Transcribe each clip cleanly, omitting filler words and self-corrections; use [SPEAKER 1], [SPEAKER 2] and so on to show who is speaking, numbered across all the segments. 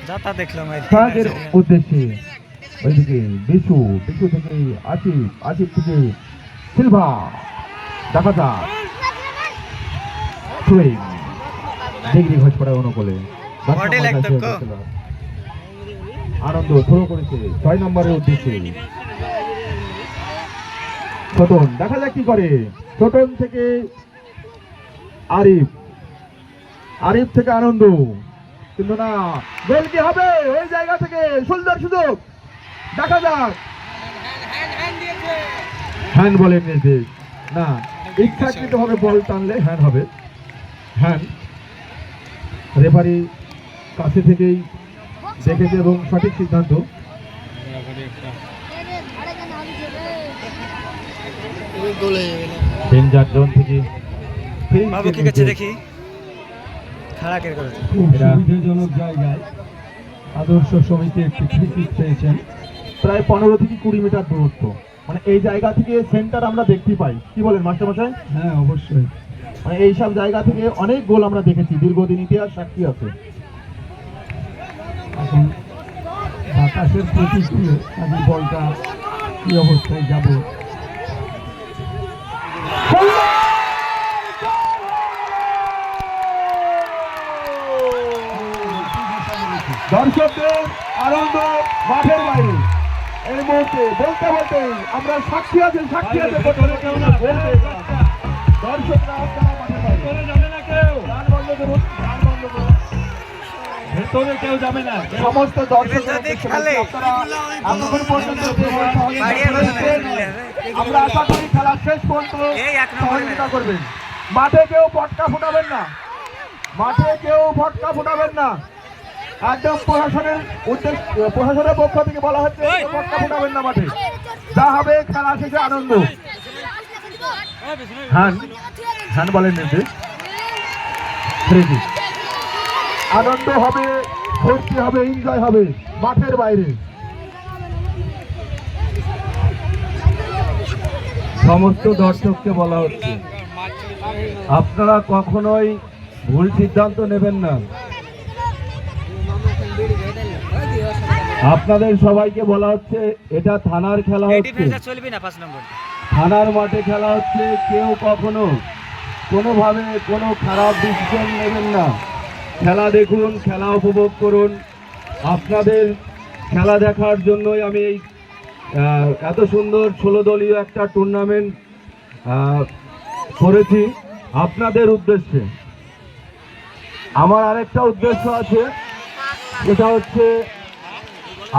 [SPEAKER 1] যাতা দেখলাম
[SPEAKER 2] সাহায্যের উদ্দেশ্যে ওইদিকে বিশু থেকে আসিফ থেকে সিলভা দেখা যাক সুইং ডিগ্রি ঘোষ পড়ায় অনুকূলে আনন্দ থ্রো করেছে 6 নম্বরের উদ্দেশ্যে ছোটন দেখা যাক কি করে ছোটন থেকে আরিফ থেকে আনন্দ কিন্তু না গোল কি হবে ওই জায়গা থেকে সুন্দর সুযোগ দেখা যাক হ্যান্ড বলের নির্দেশ না ইচ্ছাকৃত ভাবে বল টানলে হ্যান্ড হবে হ্যান্ড রেফারি কাছে থেকেই দেখেছে এবং সঠিক সিদ্ধান্ত ডেঞ্জার জোন থেকে
[SPEAKER 1] দেখি
[SPEAKER 2] সুবিধাজনক জায়গায় আদর্শ সমিতি একটি ফ্রি কিক পেয়েছেন প্রায় 15 থেকে 20 মিটার দূরত্ব মানে এই জায়গা থেকে সেন্টার আমরা দেখতে পাই কি বলেন মাস্টারমশাই হ্যাঁ অবশ্যই মানে এইসব জায়গা থেকে অনেক গোল আমরা দেখেছি দীর্ঘদিন ইতিহাস সাক্ষী আছে এখন বাতাসের প্রতিক্রিয়া আগে বলটা কি অবস্থায় যাবে দর্শকদের আনন্দ মাঠের বাইরে এই মুহূর্তে বলতে বলতে আমরা সাক্ষী আছে দর্শকরা আপনারা মাঠের বাইরে যাবে না কেউ গান বন্ধ করুন ভেতরে কেউ যাবে না সমস্ত দর্শকরা আপনারা পর্যন্ত আমরা আশা করি খেলা শেষ পর্যন্ত সহযোগিতা করবেন মাঠে কেউ ফটকা ফোটাবেন না একদম প্রশাসনের পক্ষ থেকে বলা হচ্ছে ফটকা ফোটাবেন না মাঠে যা হবে খেলা শেষে আনন্দ হ্যান্ড বলের নির্দেশ আনন্দ হবে ফুর্তি হবে এনজয় হবে মাঠের বাইরে সমস্ত দর্শককে বলা হচ্ছে আপনারা কখনোই ভুল সিদ্ধান্ত নেবেন না আপনাদের সবাইকে বলা হচ্ছে এটা থানার খেলা হচ্ছে থানার মাঠে খেলা হচ্ছে কেউ কখনো কোনোভাবে কোনো খারাপ ডিসিশন নেবেন না খেলা দেখুন খেলা উপভোগ করুন আপনাদের খেলা দেখার জন্যই আমি এই এত সুন্দর 16 দলীয় একটা টুর্নামেন্ট করেছি আপনাদের উদ্দেশ্যে আমার আরেকটা উদ্দেশ্য আছে সেটা হচ্ছে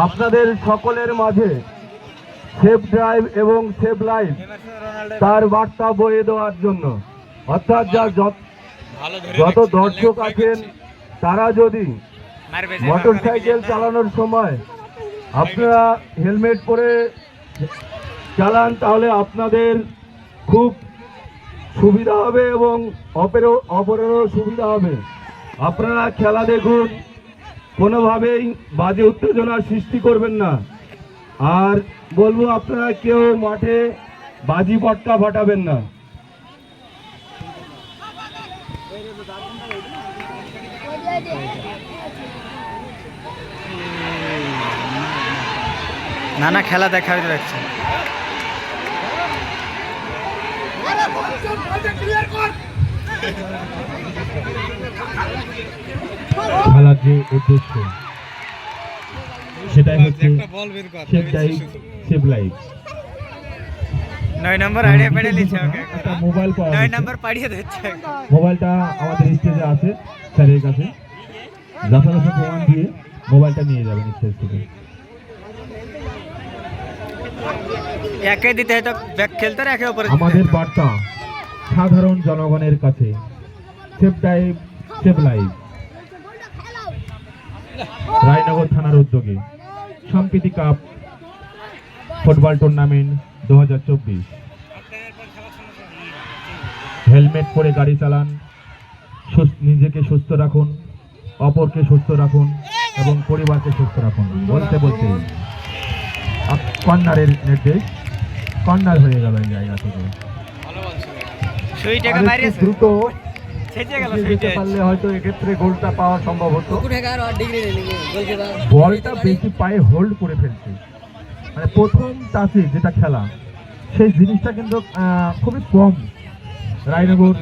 [SPEAKER 2] আপনাদের সকলের মাঝে সেফ ড্রাইভ এবং সেফ লাইফ তার বার্তা বয়ে দেওয়ার জন্য অর্থাৎ যত দর্শক আছেন তারা যদি মোটরসাইকেল চালানোর সময় আপনারা হেলমেট পরে চালান তাহলে আপনাদের খুব সুবিধা হবে এবং অপরেরও সুবিধা হবে আপনারা খেলা দেখুন কোনোভাবেই বাজে উত্তেজনার সৃষ্টি করবেন না আর বলবো আপনারা কেউ মাঠে বাজি পটকা ফাটাবেন না
[SPEAKER 1] নানা খেলা দেখা যাচ্ছে
[SPEAKER 2] খেলার যে উদ্দেশ্য সেটাই হচ্ছে সেভ লাইফ
[SPEAKER 1] 9 নম্বর আইডিয়া পেড়ে লিখছে ওকে
[SPEAKER 2] একটা মোবাইল পাওয়া
[SPEAKER 1] 9 নম্বর পাঠিয়ে দিচ্ছে
[SPEAKER 2] মোবাইলটা আমাদের স্টেজে আছে স্যারের কাছে যথাযথ প্রমাণ দিয়ে মোবাইলটা নিয়ে যাবেন স্টেজ থেকে
[SPEAKER 1] একে দিতে হয় তো ব্যাক খেলতে আর একে উপরে
[SPEAKER 2] আমাদের বার্তা সাধারণ জনগণের কাছে save drive save life Raynagar থানার উদ্যোগে সম্প্রীতি কাপ ফুটবল টুর্নামেন্ট 2024 হেলমেট পরে গাড়ি চালান নিজেকে সুস্থ রাখুন অপরকে সুস্থ রাখুন এবং পরিবারকে সুস্থ রাখুন বলতে বলতে কর্নারের নির্দেশ কর্নার হয়ে গেল এই জায়গা থেকে
[SPEAKER 1] সুইটাকে মারিয়েছে
[SPEAKER 2] দ্রুত যেতে পারলে হয়তো এক্ষেত্রে গোলটা পাওয়া সম্ভব হতো। বলটা বেশি পায়ে হোল্ড করে ফেলছে, মানে প্রথম টাচে যেটা খেলা সেই জিনিসটা কিন্তু খুবই কম রায়নগর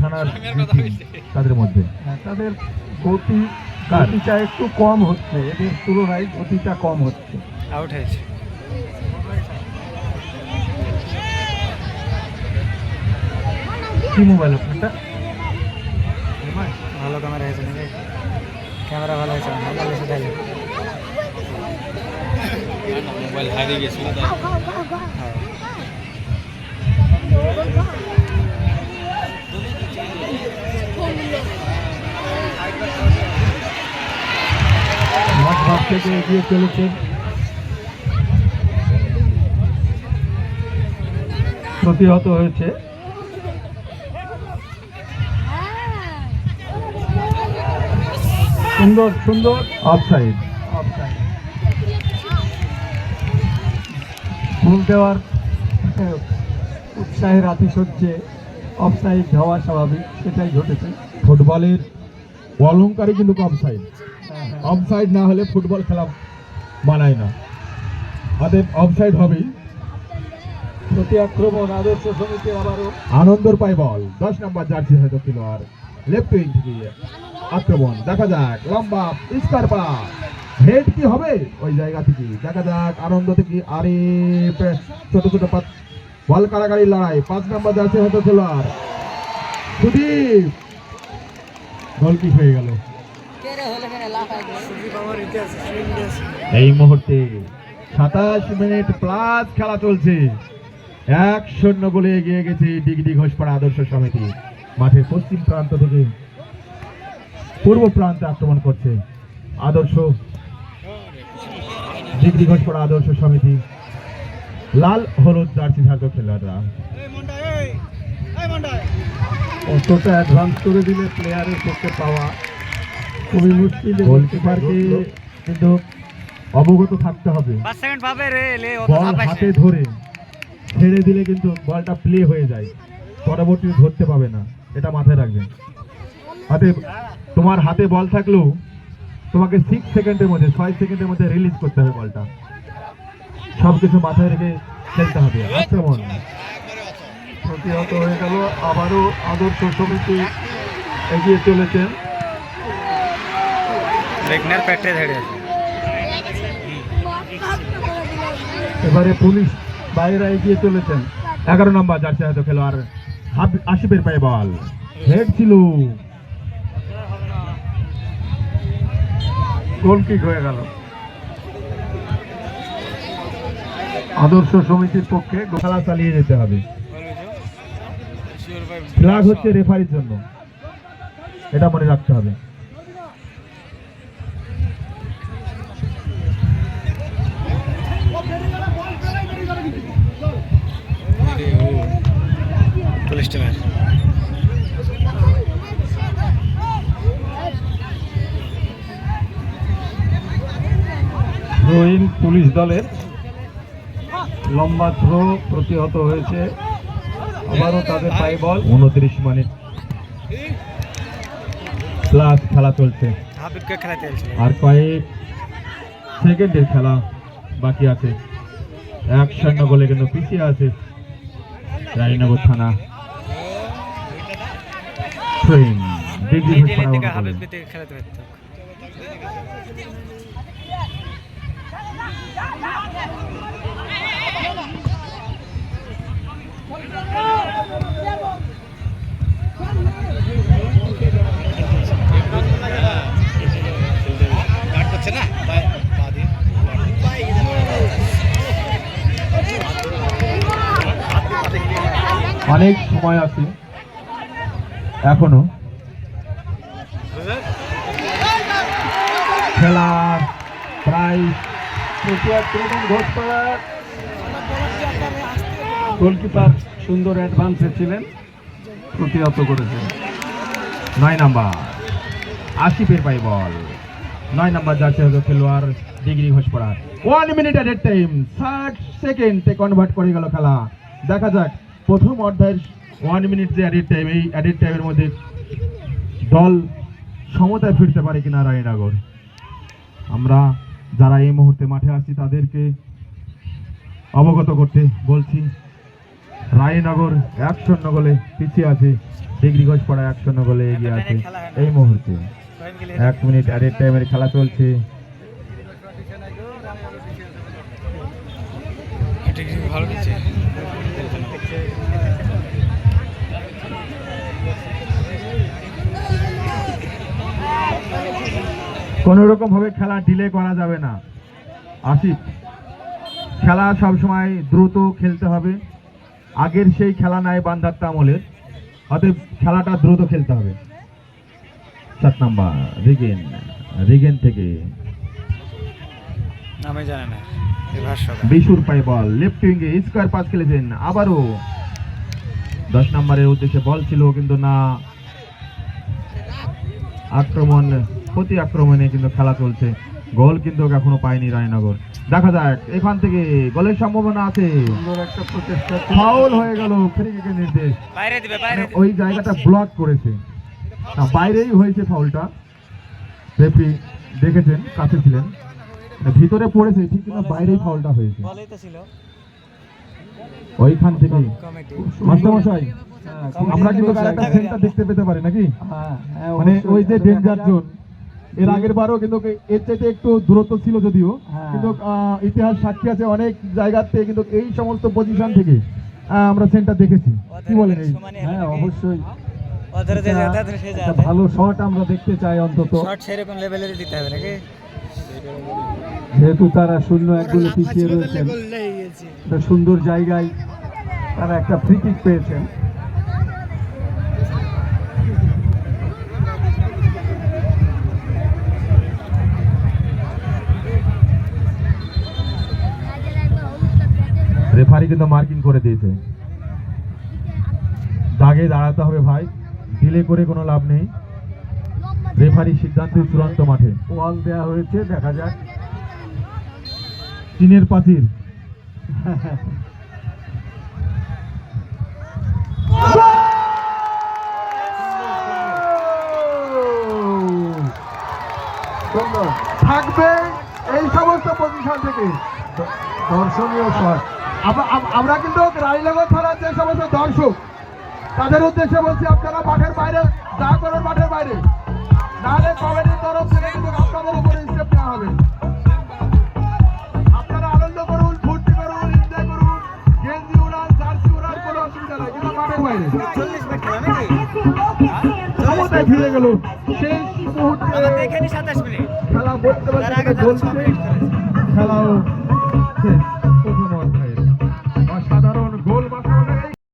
[SPEAKER 2] থানার তাদের মধ্যে। তাদের গতিটা একটু কম হচ্ছে, এদের তুলনায় গতিটা কম হচ্ছে।
[SPEAKER 1] আউট হয়েছে।
[SPEAKER 2] কি মোবাইল আপনারটা?
[SPEAKER 1] ভালো ক্যামেরা হয়েছে নাকি? ক্যামেরা ভালো হয়েছে না, মোবাইল এসে তাইলে মোবাইল হারিয়ে গেছিল তাই।
[SPEAKER 2] মাঠ ভাগ থেকে এগিয়ে চলেছে, প্রতিহত হয়েছে। সুন্দর সুন্দর অফসাইড, গোল দেওয়ার উৎসাহের আতিশয্যে অফসাইড হওয়া স্বাভাবিক, সেটাই ঘটেছে। ফুটবলের অলংকারই কিন্তু অফসাইড, অফসাইড না হলে ফুটবল খেলা মানায় না, অতএব অফসাইড হবেই। প্রতি আক্রমণ আদর্শ সমিতির আবারও আনন্দর পায় বল। 10 নম্বর জার্সি হয়তো খেলোয়াড় লেফট উইং থেকে আক্রমণ, দেখা যাক লম্বা স্কার পা হেড কি হবে ওই জায়গা থেকে, দেখা যাক আনন্দ থেকে। আরে ছোট ছোট বল কাড়াকাড়ি লড়াই, 5 নম্বর জার্সি হয়তো খেলোয়াড় সুদীপ, গোল কি হয়ে গেল এই মুহূর্তে। 27 মিনিট প্লাস খেলা চলছে, 1-0 গোলে এগিয়ে গেছে ডিগডি ঘোষপাড়া আদর্শ সমিতি। মাঠের পশ্চিম প্রান্ত থেকে পূর্ব প্রান্তে আক্রমণ করছে আদর্শ ডিগডি ঘোষপাড়া আদর্শ সমিতি। লাল হলুদ জার্সি ধারক খেলোয়াড়রা অতটা অ্যাডভান্স করে দিলে প্লেয়ারের পক্ষে পাওয়া খুবই মুশকিল। গোলকিপারকে কিন্তু অবগত থাকতে হবে, বল হাতে ধরে ছেড়ে দিলে কিন্তু বলটা প্লে হয়ে যায়, পরবর্তীতে ধরতে পাবে না, এটা মাথায় রাখবেন। অতএব তোমার হাতে বল থাকলেও তোমাকে 6 সেকেন্ডের মধ্যে 6 সেকেন্ডের মধ্যে রিলিজ করতে হবে বলটা, সবকিছু মাথায় রেখে খেলতে হবে। আক্রমণ প্রতিহত হয়ে গেল, আবারও আদর্শ সমিতি এগিয়ে চলেছেন। এবারে পুলিশ বাইরে এগিয়ে চলেছেন। 11 নম্বর জার্সি হয়তো খেলোয়াড় আসিফের পায়ে বল, হেড ছিল, গোল কিক হয়ে গেল আদর্শ সমিতির পক্ষে। খেলা চালিয়ে যেতে হবে, ফ্ল্যাগ হচ্ছে রেফারির জন্য, এটা মনে রাখতে হবে। থ্রোইন পুলিশ দলের লম্বা থ্রো প্রতিহত হয়েছে, আবারও তাদের পায়ে বল। 29 মিনিট প্লাস খেলা চলছে, আর কয়েক সেকেন্ডের খেলা বাকি আছে। 1-0 গোলে কিন্তু পিছিয়ে আছে রায়নগর থানা। অনেক সময় আছে এখনো, খেলা প্রায় গোলকিপার সুন্দর অ্যাডভান্সে ছিলেন, প্রতিহত করেছেন। 9 নম্বর আসিফের পাই বল, 9 নম্বর জার্সি খেলোয়াড় ডিগ্রি ঘোষপাড়া। 1 মিনিট এডেড টাইম, 60 সেকেন্ডে কনভার্ট করে গেল খেলা। দেখা যাক প্রথম অর্ধায়ের 1 মিনিট যে এডেড টাইম, এই এডেড টাইমের মধ্যে দল সমতায় ফিরতে পারে কিনা রায়নগর। আমরা যারা এই মুহূর্তে মাঠে আছি তাদেরকে অবগত করতে বলছি, রায়নগর 1-0 গোলে পিছিয়ে আছে, ডিগ্রিগঞ্জ পাড়া 1-0 গোলে এগিয়ে আছে এই মুহূর্তে। 1 মিনিট অ্যাডেড টাইমের খেলা চলছে। কোন রকম ভাবে খেলা ডিলে করা যাবে না। আসিফ, খেলা সবসময় দ্রুত খেলতে হবে। আগের সেই খেলা নাই বান্ধাত্তা আমলের, অতএব খেলাটা দ্রুত খেলতে হবে। 7 নাম্বার রিগেন থেকে
[SPEAKER 1] নামে জানে না
[SPEAKER 2] বিশুর পাই বল, লেফট উইঙ্গে স্কয়ার পাস খেলেছেন। আবারও 10 নম্বরের উদ্দেশ্যে বল ছিল, কিন্তু না, আক্রমণ প্রতি আক্রমণে কিন্তু খেলা চলছে। গোল কিন্তু এখনো পায়নি রায়নগর। দেখা যাক এখান থেকে গোলের সম্ভাবনা আছে। ফাউল হয়ে গেল, ফ্রি কিকের নির্দেশ। ওই জায়গাটা ব্লক করেছে, না বাইরেই হয়েছে ফাউলটা। রেফারি দেখেছেন, কাছে ছিলেন, ভিতরে পড়েছে ঠিক, কিন্তু বাইরেই ফাউলটা হয়েছে। ওইখান থেকে মাস্টারমশাই আমরা কিন্তু একটা সেন্টার দেখতে পেতে পারি নাকি, মানে ওই যে ডেঞ্জার জোন। এর আগের বারও কিন্তু এর চাইতে একটু দূরত্ব ছিল যদিও, কিন্তু ইতিহাস সাক্ষী আছে অনেক জায়গাতে কিন্তু এই সমস্ত পজিশন থেকে আমরা সেন্টার দেখেছি। কি বলেন? হ্যাঁ অবশ্যই, ভালো শট আমরা দেখতে চাই, অন্তত
[SPEAKER 1] সেরকম লেভেলের দিতে হবে নাকি,
[SPEAKER 2] যেহেতু তারা 0-1 গোলে পিছিয়ে রয়েছেন। সুন্দর জায়গায় তারা একটা ফ্রি কিক পেয়েছেন। রেফারি কিন্তু মার্কিং করে দিয়েছে, দাগে দাঁড়াতে হবে ভাই, ডিলে করে কোনো লাভ নেই। রেফারি সিদ্ধান্ত চূড়ান্ত মাঠে ওয়াল দেওয়া হয়েছে, দেখা যাক। চীনের পাতিল থাকবে এই সমস্ত পজিশন থেকে দর্শনীয় শট। আমরা কিন্তু রায়নগর থানার যে সমস্ত দর্শক তাদের উদ্দেশ্যে বলছি, আপনারা মাঠের বাইরে যা করেন মাঠের বাইরে, নাহলে কমিটির তরফ থেকে কিন্তু আপনাদের উপরে স্টেপ নেওয়া হবে। আপনারা আনন্দ করুন, ফুর্তি করুন, এনজয় করুন, গেঞ্জি উড়ান, জার্সি উড়ান, কোনো অসুবিধা নাই, কিন্তু মাঠের বাইরে। ক্ষমতায় ফিরে গেল শেষ মুহূর্তে খেলা বলতে পারছে, খেলাও